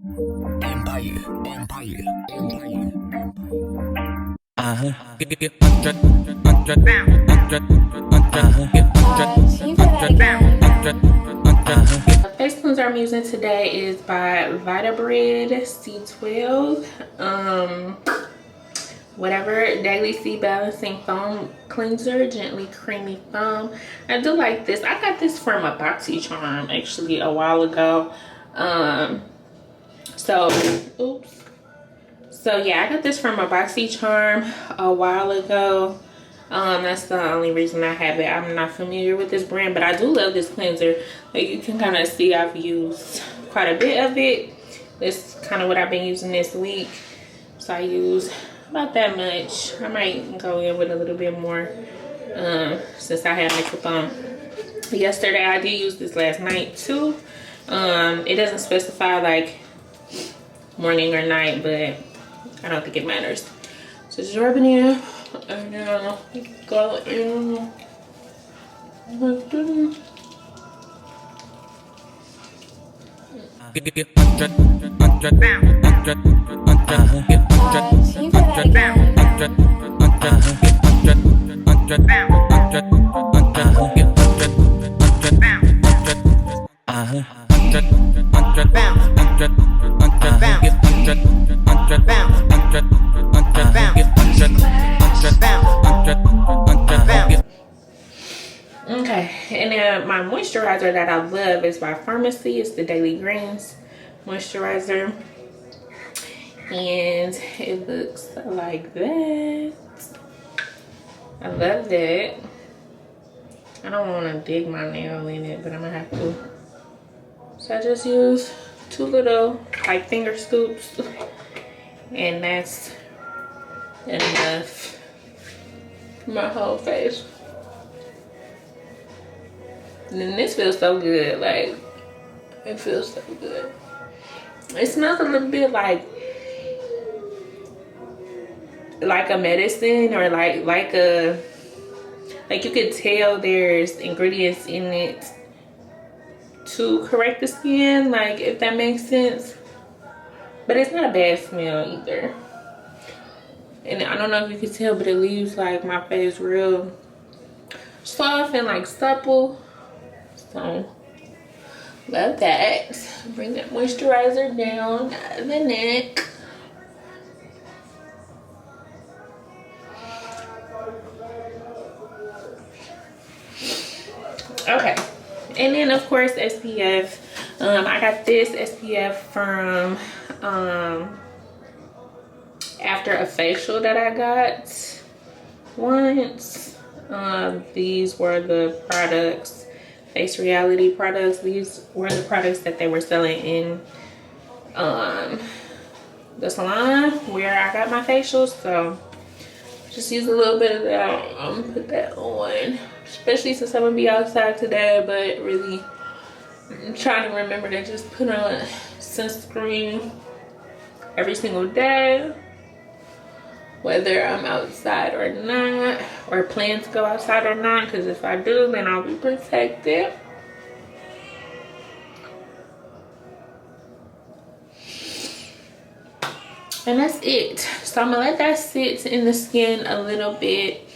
Empire. Get The face cleanser I'm using today is by Vitabread C12. Whatever Daily C Balancing Foam Cleanser, Gently Creamy Foam. I do like this. I got this from a BoxyCharm actually a while ago. So yeah, I got this from a BoxyCharm a while ago. That's the only reason I have it. I'm not familiar with this brand, but I do love this cleanser. Like you can kind of see I've used quite a bit of it. This is kind of what I've been using this week. So I use about that much. I might go in with a little bit more since I had makeup on yesterday. I did use this last night too. It doesn't specify like morning or night, but I don't think it matters. So just rub it in and then go in. Okay, and then my moisturizer that I love is by Pharmacy. It's the Daily Greens moisturizer, and it looks like that. I love that. I don't want to dig my nail in it, but I'm gonna have to. So I just use 2 little like finger scoops, and that's enough for my whole face. And then this feels so good, like it feels so good. It smells a little bit like a medicine, or like you could tell there's ingredients in it to correct the skin, like if that makes sense. But it's not a bad smell either. And I don't know if you can tell, but it leaves like my face real soft and like supple. So love that. Bring that moisturizer down the neck. Okay, and then of course SPF. I got this SPF from after a facial that I got once. These were the products, Face Reality products. These were the products that they were selling in the salon where I got my facials. So just use a little bit of that. Put that on, especially since I'm gonna be outside today. But really, I'm trying to remember to just put on sunscreen every single day, whether I'm outside or not, or plan to go outside or not, because if I do, then I'll be protected. And that's it. So I'm gonna let that sit in the skin a little bit,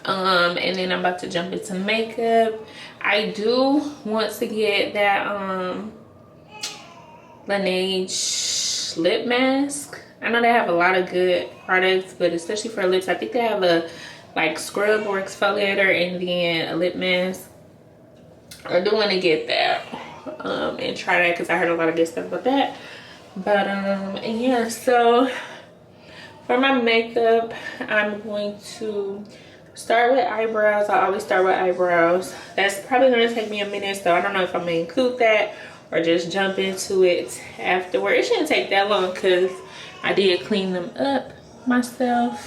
and then I'm about to jump into makeup. I do want to get that Laneige lip mask. I know they have a lot of good products, but especially for lips, I think they have a like scrub or exfoliator and then a lip mask. I do want to get that and try that, because I heard a lot of good stuff about that. But yeah, so for my makeup, I'm going to start with eyebrows. I always start with eyebrows. That's probably going to take me a minute, so I don't know if I'm going to include that or just jump into it afterward. It shouldn't take that long because I did clean them up myself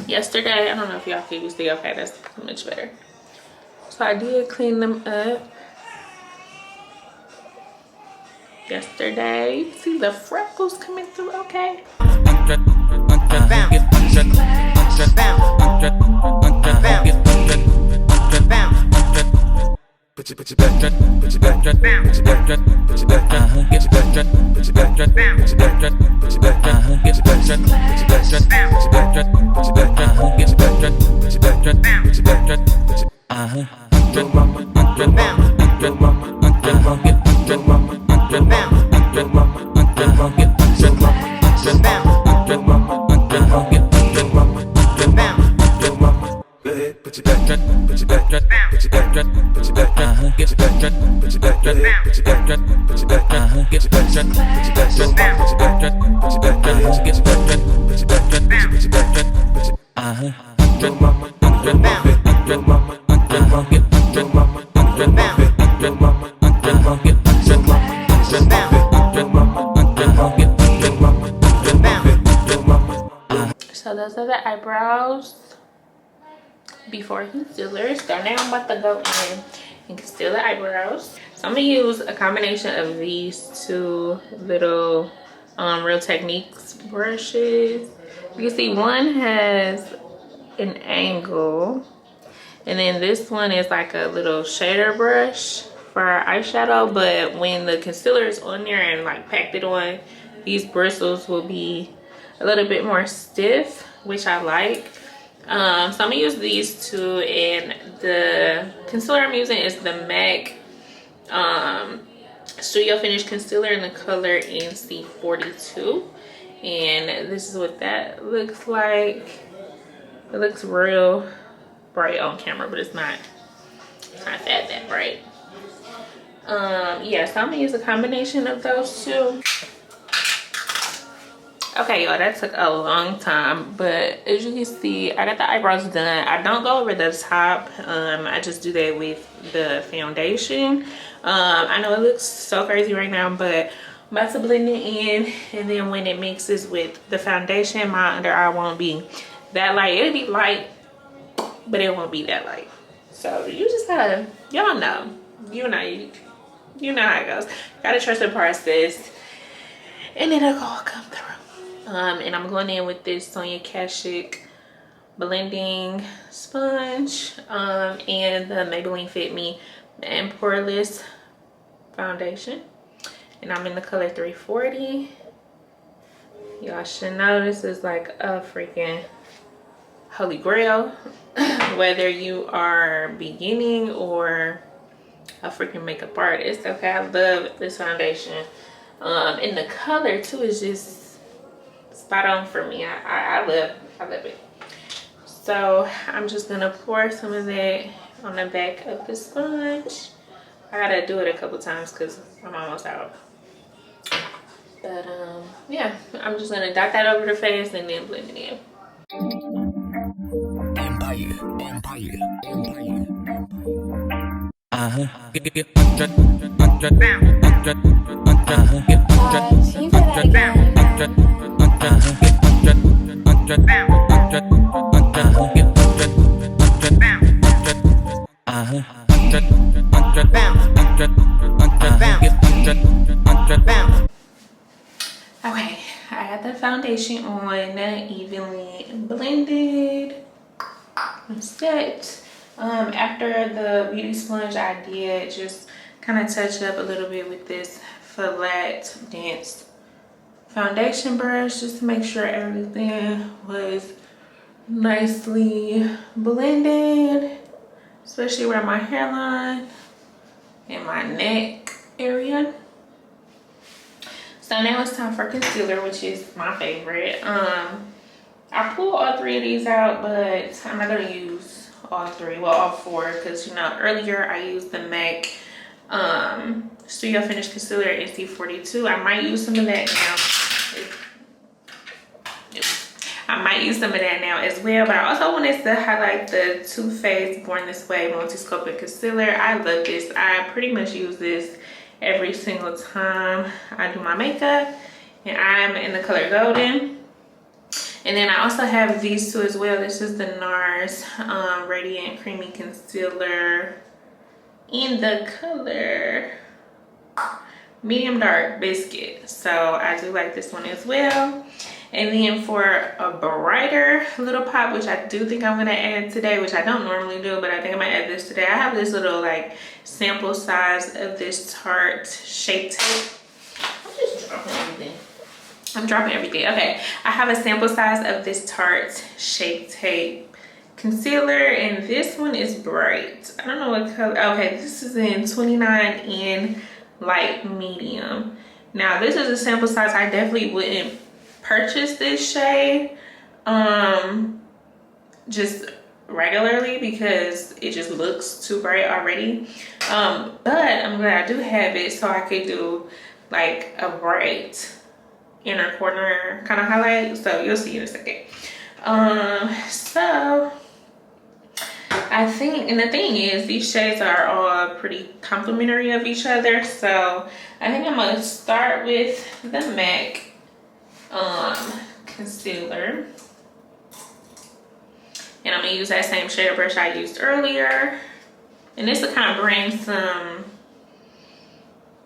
yesterday. I don't know if y'all can see. Okay, that's much better. So I did clean them up yesterday. See the freckles coming through, okay? Put your back, put your back, put your back, put your back, put your back, So those are the eyebrows before concealer. So now I'm about to go in and conceal the eyebrows. So I'm gonna use a combination of these two little Real Techniques brushes. You can see one has an angle, and then this one is like a little shader brush for our eyeshadow. But when the concealer is on there and like packed it on, these bristles will be a little bit more stiff, which I like. So I'm gonna use these two, and the concealer I'm using is the MAC Studio Finish Concealer in the color NC42, and this is what that looks like. It looks real bright on camera, but it's not that bright. Yeah, so I'm gonna use a combination of those two. Okay, y'all, that took a long time, but as you can see, I got the eyebrows done. I don't go over the top. I just do that with the foundation. I know it looks so crazy right now, but I'm about to blend it in, and then when it mixes with the foundation, my under eye won't be that light. It'll be light, but it won't be that light. So you just gotta, y'all know, you know how it goes. Gotta trust the process, and it'll all come through. And I'm going in with this Sonia Kashuk blending sponge and the Maybelline Fit Me and Poreless foundation, and I'm in the color 340. Y'all should know this is like a freaking holy grail whether you are beginning or a freaking makeup artist. Okay, I love this foundation, and the color too is just spot on for me. I love it. So I'm just gonna pour some of that on the back of the sponge. I gotta do it a couple times because I'm almost out. But yeah, I'm just gonna dot that over the face and then blend it in. Okay, I had the foundation on, evenly blended and set. After the beauty sponge, I did just kind of touch up a little bit with this flat dense foundation brush just to make sure everything was nicely blended, especially around my hairline and my neck area. So now it's time for concealer, which is my favorite. I pulled all three of these out, but I'm not gonna use all three, well, all four, because you know earlier I used the MAC Studio Finish Concealer NC42. I might use some of that now. As well, but I also wanted to highlight the Too Faced Born This Way Multi-Sculpting Concealer. I love this. I pretty much use this every single time I do my makeup, and I'm in the color Golden. And then I also have these two as well. This is the NARS Radiant Creamy Concealer in the color Medium Dark Biscuit. So I do like this one as well. And then for a brighter little pop, which I do think I'm gonna add today, which I don't normally do, but I think I might add this today. I have this little like sample size of this Tarte Shape Tape. I'm just everything. I'm dropping everything. Okay, I have a sample size of this Tarte Shape Tape concealer, and this one is bright. I don't know what color. Okay, this is in 29 in light medium. Now this is a sample size. I definitely wouldn't purchase this shade just regularly because it just looks too bright already. But I'm glad I do have it so I could do like a bright inner corner kind of highlight, so you'll see in a second. So I think, and the thing is, these shades are all pretty complementary of each other, so I think I'm gonna start with the MAC concealer, and I'm gonna use that same shade brush I used earlier, and this will kind of bring some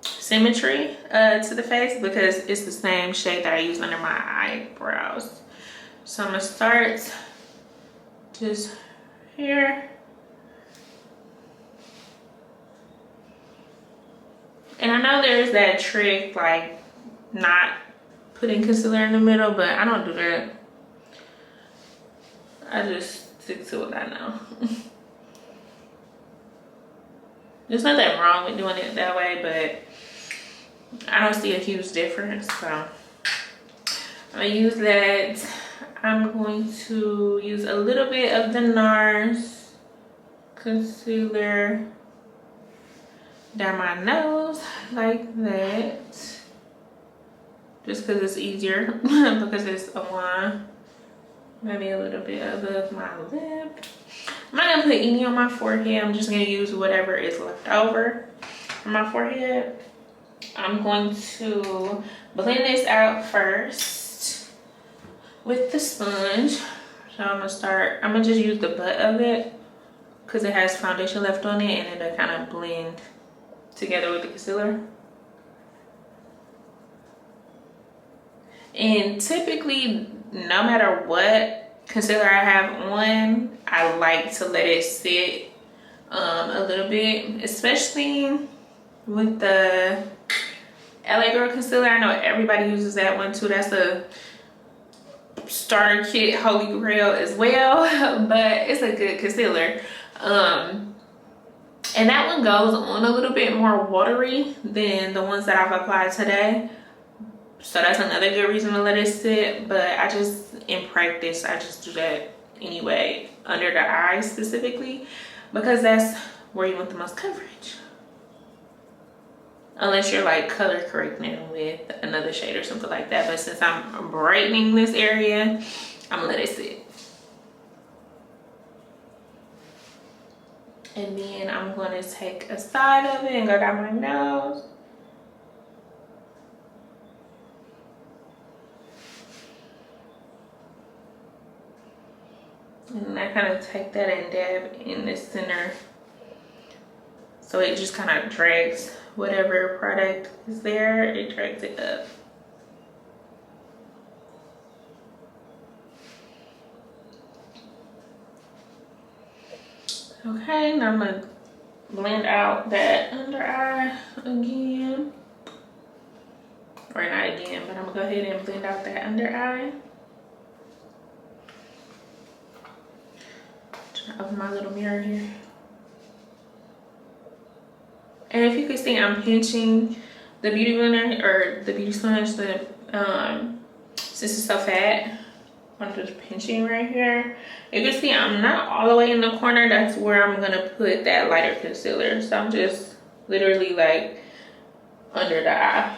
symmetry to the face because it's the same shade that I use under my eyebrows. So I'm gonna start just here. And I know there's that trick, like not putting concealer in the middle, but I don't do that. I just stick to what I know. There's nothing wrong with doing it that way, but I don't see a huge difference, so I'm gonna use that. I'm going to use a little bit of the NARS concealer down my nose like that, just because it's easier because it's a wand. Maybe a little bit above my lip. I'm not gonna put any on my forehead. I'm just gonna use whatever is left over on my forehead. I'm going to blend this out first with the sponge. So I'm gonna just use the butt of it because it has foundation left on it, and it'll kind of blend together with the concealer. And typically, no matter what concealer I have on, I like to let it sit a little bit, especially with the LA Girl concealer. I know everybody uses that one too. That's a starter kit holy grail as well, but it's a good concealer. And that one goes on a little bit more watery than the ones that I've applied today, so that's another good reason to let it sit. But I just, in practice, I just do that anyway, under the eyes specifically, because that's where you want the most coverage. Unless you're like color correcting with another shade or something like that. But since I'm brightening this area, I'm gonna let it sit. And then I'm gonna take a side of it and go down my nose. And I kind of take that and dab in the center, so it just kind of drags whatever product is there, it drags it up. Okay, now I'm gonna blend out that under eye again. Or not again, but I'm gonna go ahead and blend out that under eye. Try to open my little mirror here. And if you can see, I'm pinching the beauty blender or the beauty sponge, since it's so fat, I'm just pinching right here. You can see I'm not all the way in the corner. That's where I'm gonna put that lighter concealer. So I'm just literally like under the eye.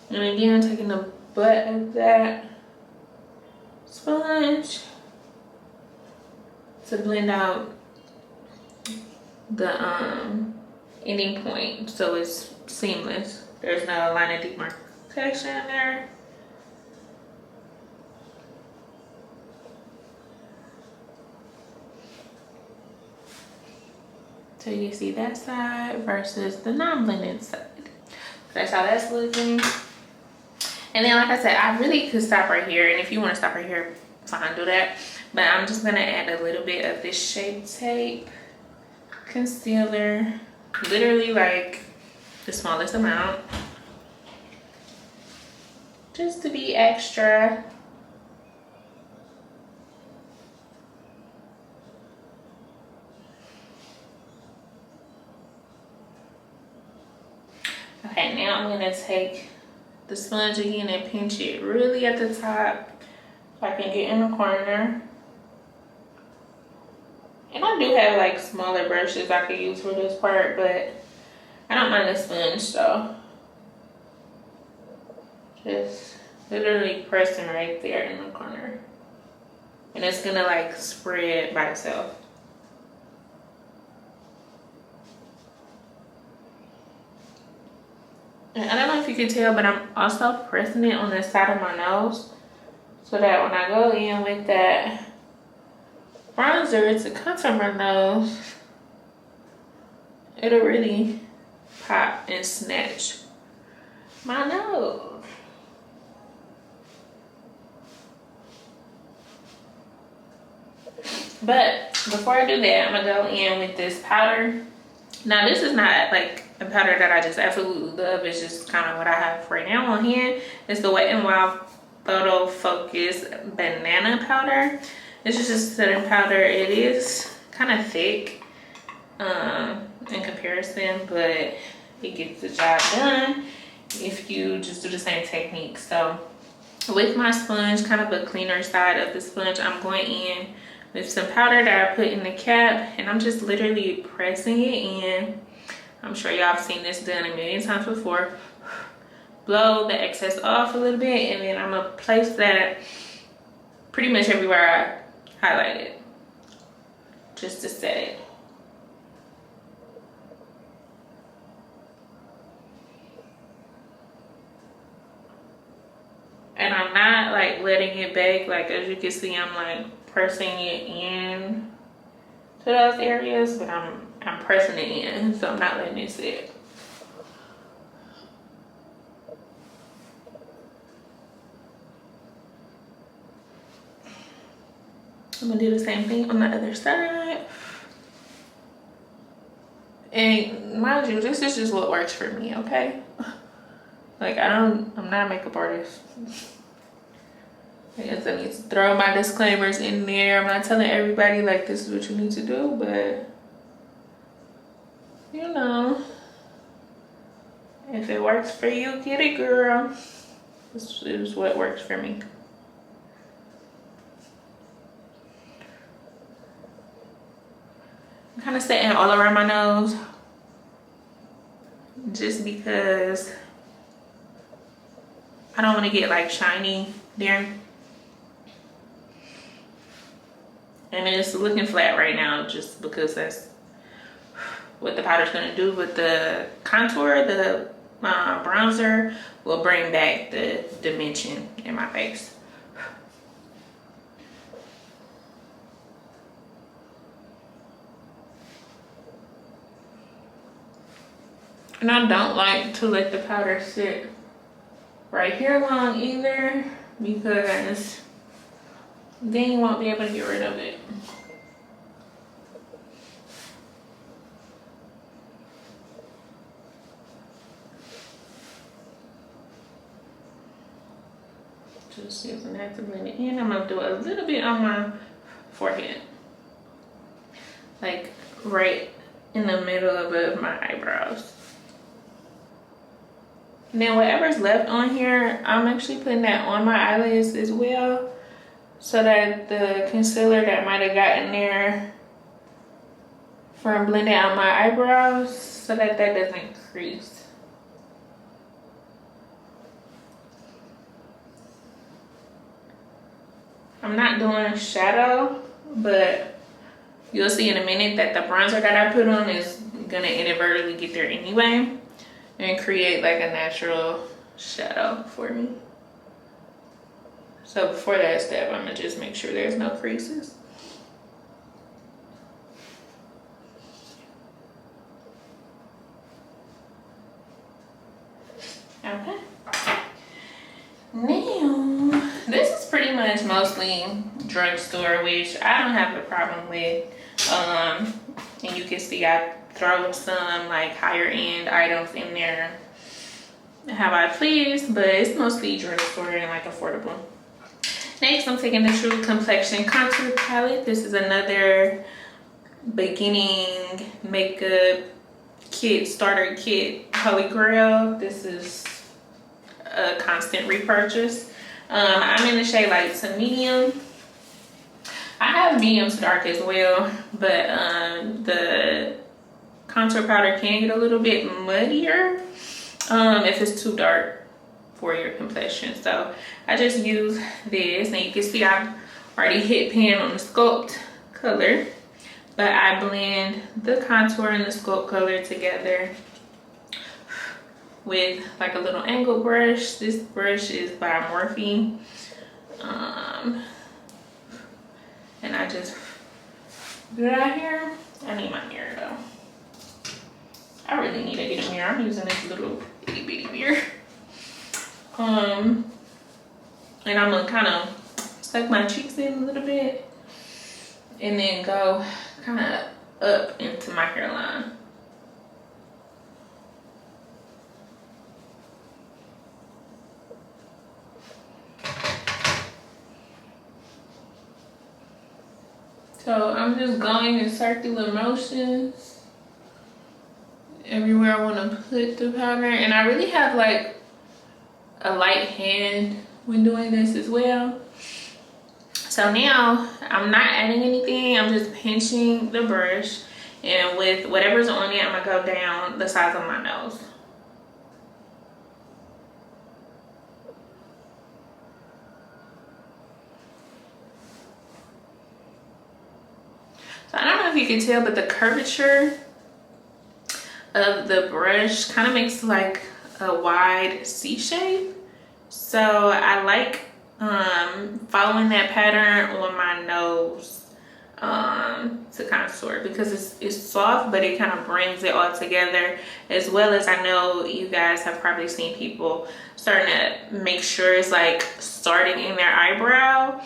And again, taking the butt of that sponge to blend out the ending point so it's seamless. There's no line of demarcation there. So you see that side versus the non-blended side. That's how that's looking. And then like I said, I really could stop right here, and if you want to stop right here, fine, do that. But I'm just gonna add a little bit of this Shape Tape concealer, literally like the smallest amount, just to be extra. Okay, now I'm gonna take the sponge again and pinch it really at the top so I can get in the corner. And I do have like smaller brushes I could use for this part, but I don't mind the sponge, so just literally pressing right there in the corner. And it's gonna like spread by itself. And I don't know if you can tell, but I'm also pressing it on the side of my nose so that when I go in with that bronzer to contour my nose, it'll really pop and snatch my nose. But before I do that, I'm gonna go in with this powder. Now this is not like a powder that I just absolutely love. It's just kind of what I have right now on hand. It's the Wet n Wild Photo Focus Banana Powder. It's just a setting powder. It is kind of thick in comparison, but it gets the job done if you just do the same technique. So with my sponge, kind of a cleaner side of the sponge, I'm going in with some powder that I put in the cap, and I'm just literally pressing it in. I'm sure y'all have seen this done a million times before. Blow the excess off a little bit, and then I'm gonna place that pretty much everywhere I highlighted, just to set it. And I'm not like letting it bake. Like as you can see, I'm like pressing it in to those areas, but I'm pressing it in, so I'm not letting it sit. I'm gonna do the same thing on the other side. And mind you, this is just what works for me, okay? Like I'm not a makeup artist. I guess I need to throw my disclaimers in there. I'm not telling everybody like this is what you need to do, but you know, if it works for you, get it, girl. This is what works for me. I'm kind of setting all around my nose just because I don't want to get like shiny there. And it's looking flat right now just because that's what the powder's gonna do. But the contour, the bronzer will bring back the dimension in my face. And I don't like to let the powder sit right here long either, because then you won't be able to get rid of it. Just using that to blend it in. I'm gonna do a little bit on my forehead, like right in the middle above my eyebrows. And then whatever's left on here, I'm actually putting that on my eyelids as well, so that the concealer that might have gotten there from blending out my eyebrows, so that that doesn't crease. I'm not doing shadow, but you'll see in a minute that the bronzer that I put on is gonna inadvertently get there anyway and create like a natural shadow for me. So before that step, I'm gonna just make sure there's no creases. Okay. pretty much mostly drugstore, which I don't have a problem with. And you can see I throw some like higher end items in there how I please, but it's mostly drugstore and like affordable. Next, I'm taking the True Complexion Contour Palette. This is another beginning makeup kit, starter kit, Holy Grail. This is a constant repurchase. I'm in the shade light to medium. I have medium to dark as well, but the contour powder can get a little bit muddier if it's too dark for your complexion. So I just use this, and you can see I've already hit pan on the Sculpt color, but I blend the contour and the Sculpt color together with like a little angle brush. This brush is by Morphe, and I just get it out here. I need my mirror though. I really need to get a mirror. I'm using this little itty bitty mirror. And I'm gonna kind of suck my cheeks in a little bit and then go kind of up into my hairline. So I'm just going in circular motions everywhere I want to put the powder, and I really have like a light hand when doing this as well. So now I'm not adding anything, I'm just pinching the brush, and with whatever's on it, I'm gonna go down the sides of my nose. So I don't know if you can tell, but the curvature of the brush kind of makes like a wide C shape. So I like following that pattern on my nose to contour, because it's soft, but it kind of brings it all together. As well as, I know you guys have probably seen people starting to make sure it's like starting in their eyebrow.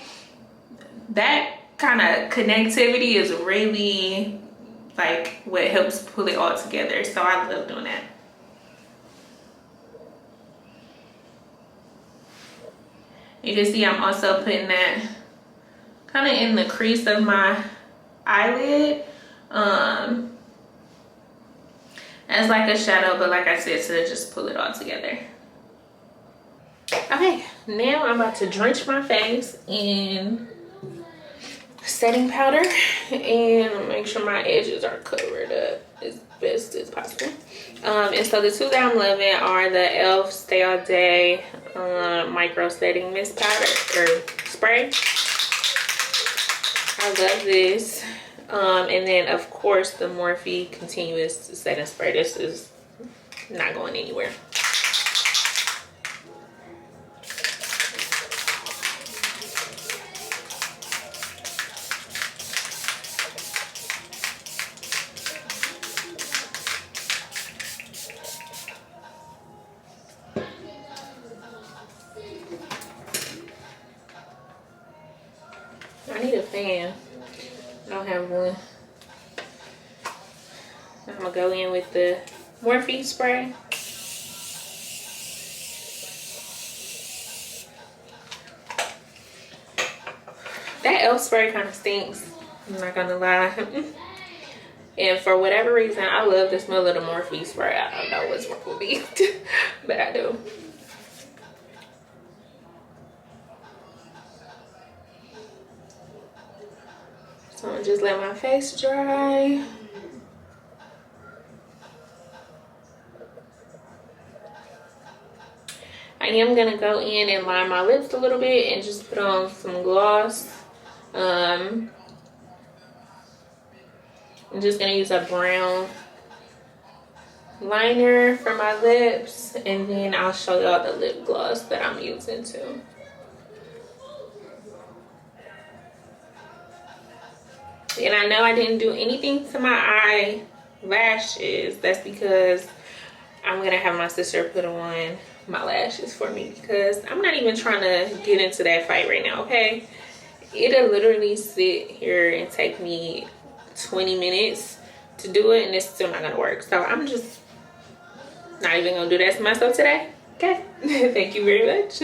That kind of connectivity is really like what helps pull it all together. So I love doing that. You can see I'm also putting that kind of in the crease of my eyelid as like a shadow, but like I said, to just pull it all together. Okay, now I'm about to drench my face in setting powder and make sure my edges are covered up as best as possible. And so the two that I'm loving are the e.l.f. Stay All Day micro setting mist powder or spray. I love this. And then of course the Morphe continuous setting spray. This is not going anywhere. I need a fan. I don't have one. I'm gonna go in with the Morphe spray. That e.l.f. spray kind of stinks, I'm not gonna lie. And for whatever reason, I love the smell of the Morphe spray. I don't know what's wrong with me, but I do. So I'm gonna just let my face dry. I am gonna go in and line my lips a little bit and just put on some gloss. I'm just gonna use a brown liner for my lips, and then I'll show y'all the lip gloss that I'm using too. And I know I didn't do anything to my eyelashes. That's because I'm gonna have my sister put on my lashes for me, because I'm not even trying to get into that fight right now, okay? It'll literally sit here and take me 20 minutes to do it, and it's still not gonna work. So I'm just not even gonna do that to myself today, okay? Thank you very much.